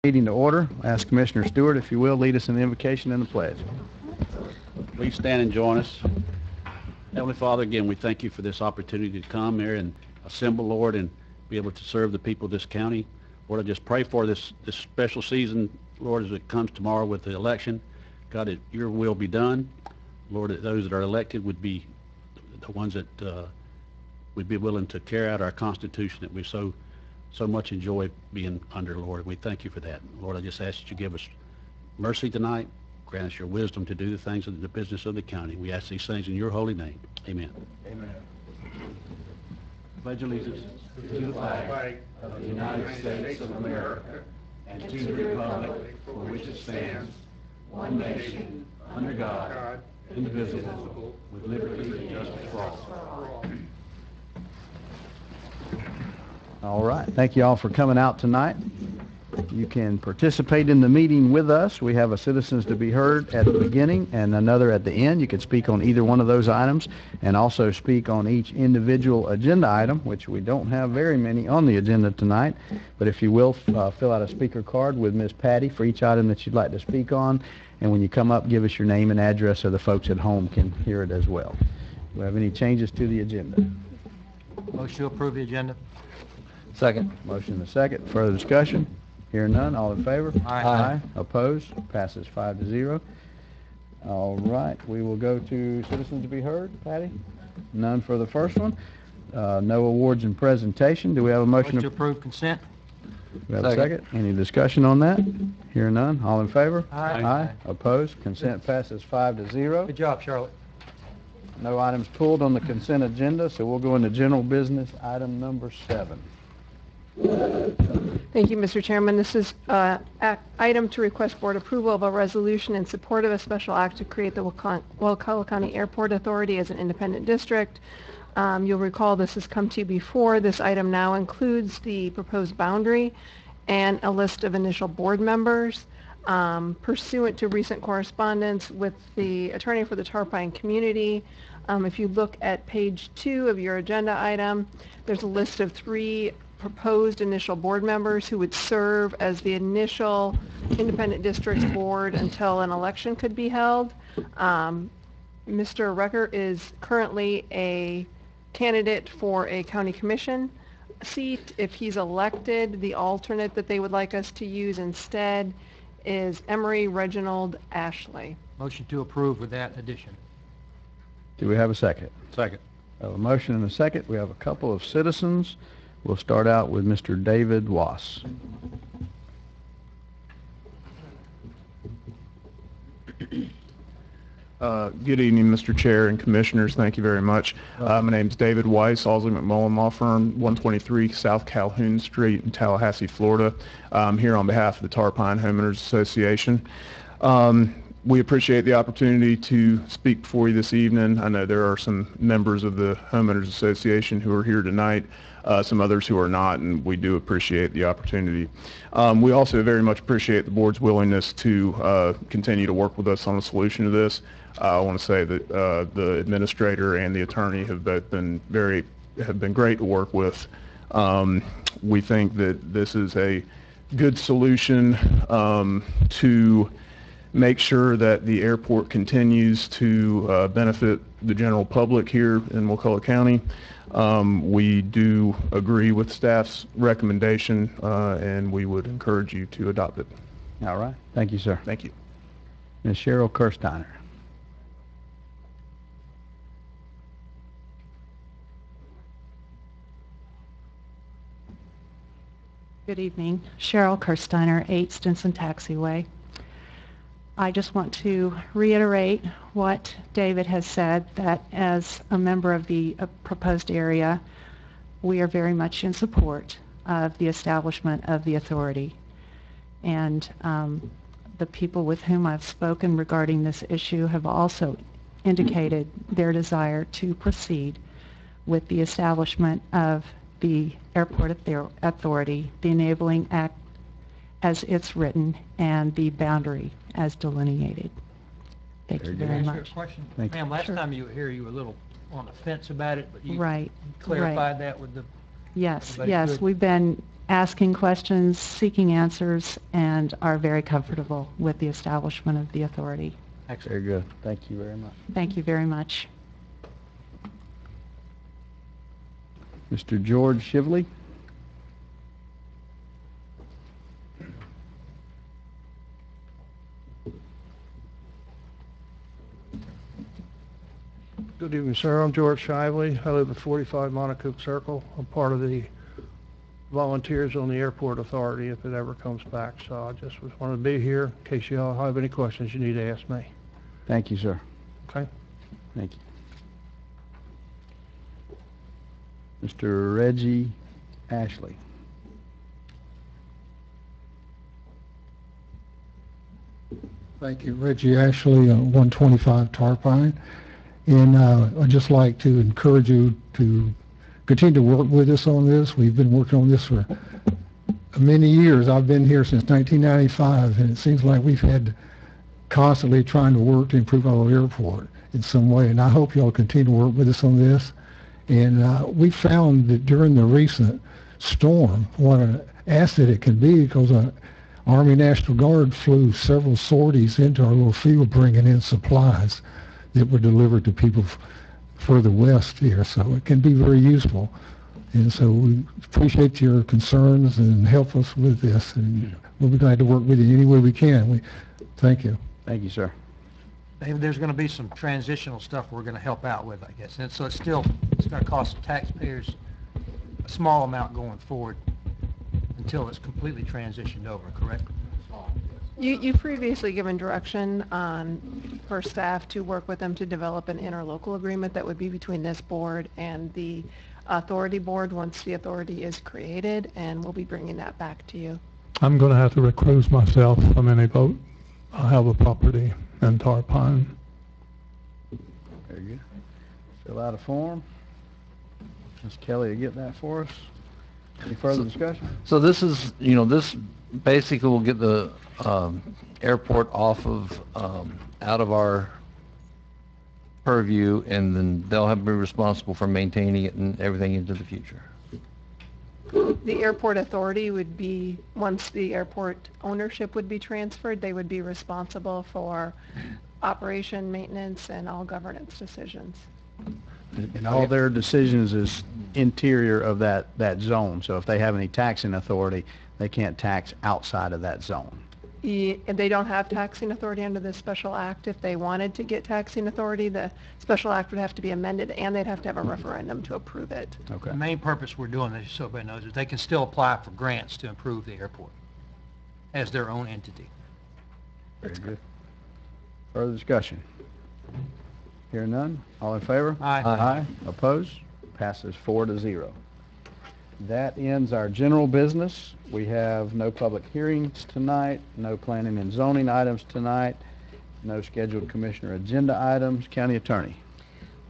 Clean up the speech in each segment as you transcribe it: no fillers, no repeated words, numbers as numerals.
Meeting to order. Ask Commissioner Stewart, if you will, lead us in the invocation and the pledge. Please stand and join us. Heavenly Father, again, we thank you for this opportunity to come here and assemble, Lord, and be able to serve the people of this county. Lord, I just pray for this special season, Lord, as it comes tomorrow with the election. God, that your will be done. Lord, that those that are elected would be the ones that would be willing to carry out our Constitution that we so much enjoy being under, Lord. We thank you for that. Lord, I just ask that you give us mercy tonight. Grant us your wisdom to do the things of the business of the county. We ask these things in your holy name. Amen. Amen. Pledge allegiance to the flag of the United States of America and to the republic for which it stands, one nation, under God, indivisible, with liberty and justice for all. All right. Thank you all for coming out tonight. You can participate in the meeting with us. We have a citizens to be heard at the beginning and another at the end. You can speak on either one of those items and also speak on each individual agenda item, which we don't have very many on the agenda tonight. But if you will, fill out a speaker card with Ms. Patty for each item that you'd like to speak on. And when you come up, give us your name and address so the folks at home can hear it as well. Do we have any changes to the agenda? Motion to approve the agenda. Second. Motion and a second. Further discussion? Hearing none. All in favor? Aye. Opposed? Passes 5-0. All right. We will go to citizens to be heard. Patty? None for the first one. No awards and presentation. Do we have a motion Motion to approve consent. Do we have a second? Any discussion on that? Hearing none. All in favor? Aye. Opposed? Consent passes 5-0. Good job, Charlotte. No items pulled on the consent agenda, so we'll go into general business, item number 7. Thank you, Mr. Chairman. This is item to request board approval of a resolution in support of a special act to create the Wakulla County Airport Authority as an independent district. You'll recall this has come to you before. This item now includes the proposed boundary and a list of initial board members. Pursuant to recent correspondence with the attorney for the Tarpine community, if you look at page 2 of your agenda item, there's a list of 3 proposed initial board members who would serve as the initial independent districts board until an election could be held. Mr. Recker is currently a candidate for a county commission seat. If he's elected, the alternate that they would like us to use instead is Emery Reginald Ashley. Motion to approve with that addition. Do we have a second? Second. We have a motion and a second. We have a couple of citizens. We'll start out with Mr. David Wass. Good evening, Mr. Chair and Commissioners. Thank you very much. My name is David Weiss, Alsley McMullen Law Firm, 123 South Calhoun Street in Tallahassee, Florida. I'm here on behalf of the Tarpine Homeowners Association. We appreciate the opportunity to speak before you this evening. I know there are some members of the Homeowners Association who are here tonight, some others who are not, and we do appreciate the opportunity. We also very much appreciate the board's willingness to continue to work with us on a solution to this. I want to say that the administrator and the attorney have both been great to work with. We think that this is a good solution to make sure that the airport continues to benefit the general public here in Wakulla County. We do agree with staff's recommendation, and we would encourage you to adopt it. All right. Thank you, sir. Thank you. Ms. Cheryl Kirsteiner. Good evening. Cheryl Kirsteiner, 8 Stinson Taxiway. I just want to reiterate what David has said, that as a member of the proposed area, we are very much in support of the establishment of the authority. And the people with whom I've spoken regarding this issue have also indicated their desire to proceed with the establishment of the Airport Authority, the Enabling Act as it's written, and the boundary as delineated. Thank you very much. Question. Thank you. Ma'am, last time you were here, you were a little on the fence about it, but you Right. clarified that with the... Yes, Everybody yes, good? we've been asking questions, seeking answers, and are very comfortable with the establishment of the authority. Very good. Thank you very much. Thank you very much. Mr. George Shively? Good evening, sir. I'm George Shively. I live at 45 Monacook Circle. I'm part of the volunteers on the Airport Authority if it ever comes back. So I just wanted to be here in case you all have any questions you need to ask me. Thank you, sir. Okay? Thank you. Mr. Reggie Ashley. Thank you. Reggie Ashley, 125 Tarpine. And I'd just like to encourage you to continue to work with us on this. We've been working on this for many years. I've been here since 1995, and it seems like we've had constantly trying to work to improve our airport in some way. And I hope you all continue to work with us on this. And we found that during the recent storm, what an asset it can be, because Army National Guard flew several sorties into our little field bringing in supplies that were delivered to people further west here, so it can be very useful. And so we appreciate your concerns and help us with this, and we'll be glad to work with you any way we can. Thank you. Thank you, sir. David, there's going to be some transitional stuff we're going to help out with, I guess. And so it's going to cost taxpayers a small amount going forward until it's completely transitioned over, correct? You've previously given direction for staff to work with them to develop an interlocal agreement that would be between this board and the authority board once the authority is created, and we'll be bringing that back to you. I'm going to have to recuse myself from any vote. I have a property in Tarpine. Very good. Fill out a form. Ms. Kelly to get that for us. Any further discussion? So this is, this basically will get the airport off of, out of our purview, and then they'll have to be responsible for maintaining it and everything into the future. The airport authority would be, once the airport ownership would be transferred, they would be responsible for operation, maintenance, and all governance decisions. And all their decisions is interior of that zone. So if they have any taxing authority, they can't tax outside of that zone. They don't have taxing authority under this special act. If they wanted to get taxing authority, the special act would have to be amended, and they'd have to have a referendum to approve it. Okay. The main purpose we're doing this, so everybody knows, is they can still apply for grants to improve the airport as their own entity. Very good. Further discussion? Hear none? All in favor? Aye. Aye. Opposed? Passes 4-0. That ends our general business. We have no public hearings tonight, no planning and zoning items tonight, no scheduled commissioner agenda items. County Attorney.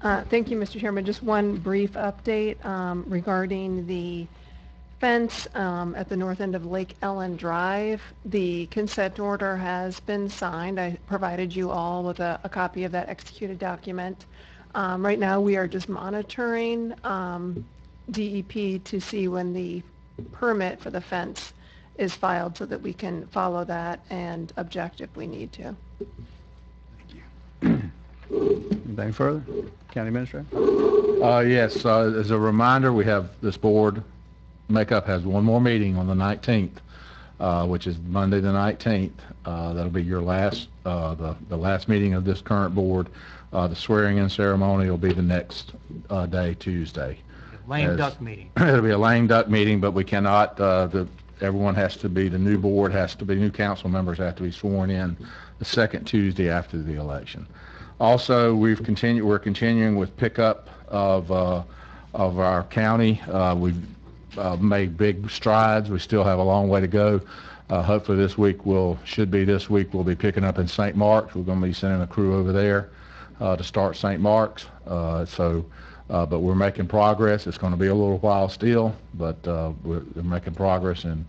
Thank you, Mr. Chairman. Just one brief update regarding the fence at the north end of Lake Ellen Drive. The consent order has been signed. I provided you all with a copy of that executed document. Right now we are just monitoring DEP to see when the permit for the fence is filed so that we can follow that and object if we need to. Anything further? County Administrator? Yes, as a reminder, we have this board makeup has one more meeting on the 19th, which is Monday the 19th. That'll be your last, the last meeting of this current board. The swearing-in ceremony will be the next day, Tuesday. Lame duck meeting. It'll be a lame duck meeting, but we cannot, everyone has to be, the new board has to be, new council members have to be sworn in the second Tuesday after the election. Also, we're continuing with pickup of our county. We've made big strides. We still have a long way to go. Hopefully this week should be this week, we'll be picking up in St. Mark's. We're going to be sending a crew over there to start St. Mark's. But we're making progress. It's going to be a little while still, but we're making progress. And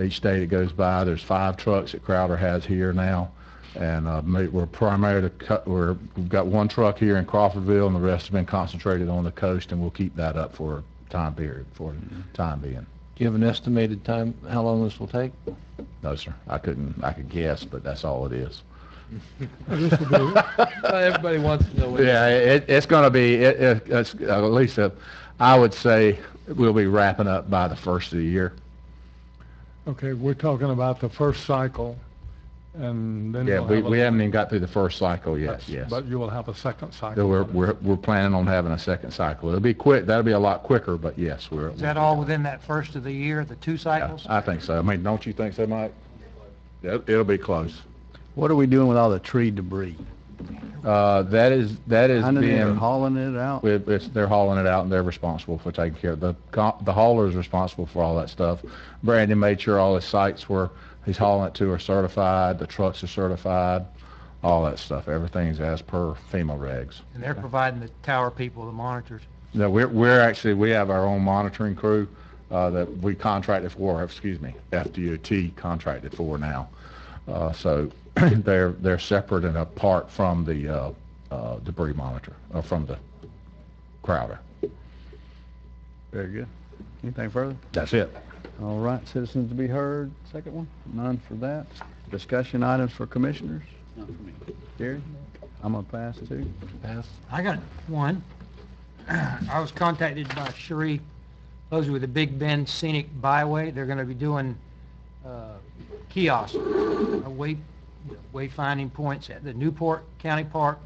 each day that goes by, there's 5 trucks that Crowder has here now, and we're primarily we've got 1 truck here in Crawfordville, and the rest have been concentrated on the coast, and we'll keep that up for time period, for the time being. you have an estimated time, how long this will take? No, sir. I could guess, but that's all it is. Everybody wants to know what. Yeah, it's going to be, it's at least, I would say we'll be wrapping up by the first of the year. Okay, we're talking about the first cycle, and then Yeah, you'll have we haven't even got through the first cycle yet, that's- yes. But you will have a second cycle. So we're planning on having a second cycle. It'll be quick, that'll be a lot quicker, but yes, Is that all within that first of the year, the 2 Yeah, cycles? I think so. I mean, don't you think so, Mike? It'll be close. What are we doing with all the tree debris? That is Finding it or being, hauling it out? they're hauling it out and they're responsible for taking care of the hauler is responsible for all that stuff. Brandon made sure all his sites he's hauling it to are certified, the trucks are certified, all that stuff. Everything's as per FEMA regs. And they're providing the tower people, the monitors. No, we have our own monitoring crew that we contracted for, FDOT contracted for now. So they're separate and apart from the debris monitor, from the crowder. Very good. Anything further? That's it. All right, citizens to be heard, second one? None for that. Discussion items for commissioners? Not for me. Gary? I'm gonna pass too. Pass. I got one. I was contacted by Cherie, those with the Big Bend Scenic Byway. They're going to be doing kiosks, wayfinding points at the Newport County Park,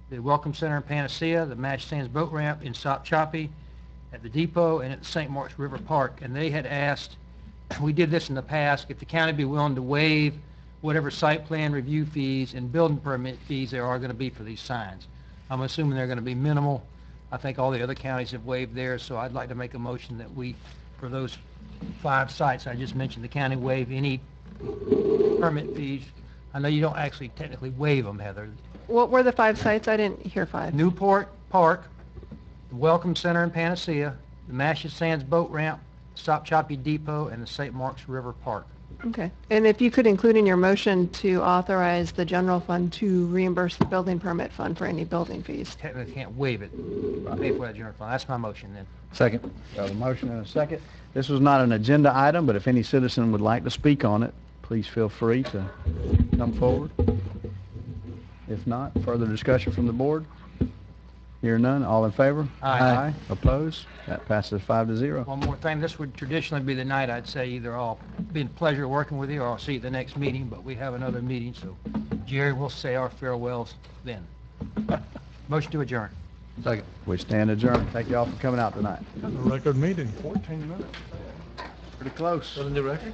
the Welcome Center in Panacea, the Match Sands Boat Ramp in Sop Choppy, at the depot, and at the St. Mark's River Park. And they had asked, we did this in the past, if the county be willing to waive whatever site plan review fees and building permit fees there are going to be for these signs. I'm assuming they're going to be minimal. I think all the other counties have waived theirs, so I'd like to make a motion that we, for those 5 sites I just mentioned, the county waive any permit fees. I know you don't actually technically waive them, Heather. What were the 5 sites? I didn't hear 5. Newport Park, the Welcome Center in Panacea, the Match Sands Boat Ramp, Sop Choppy Depot, and the St. Mark's River Park. Okay. And if you could include in your motion to authorize the general fund to reimburse the building permit fund for any building fees. Technically can't waive it. Pay for that general fund. That's my motion then. Second. We have a motion and a second. This was not an agenda item, but if any citizen would like to speak on it, please feel free to come forward. If not, further discussion from the board? Hear none, all in favor? Aye. Opposed? That passes 5-0. One more thing, this would traditionally be the night I'd say either I'll be a pleasure working with you or I'll see you at the next meeting, but we have another meeting, so Jerry will say our farewells then. Motion to adjourn. Second. We stand adjourned. Thank you all for coming out tonight. A record meeting, 14 minutes. Pretty close. New record?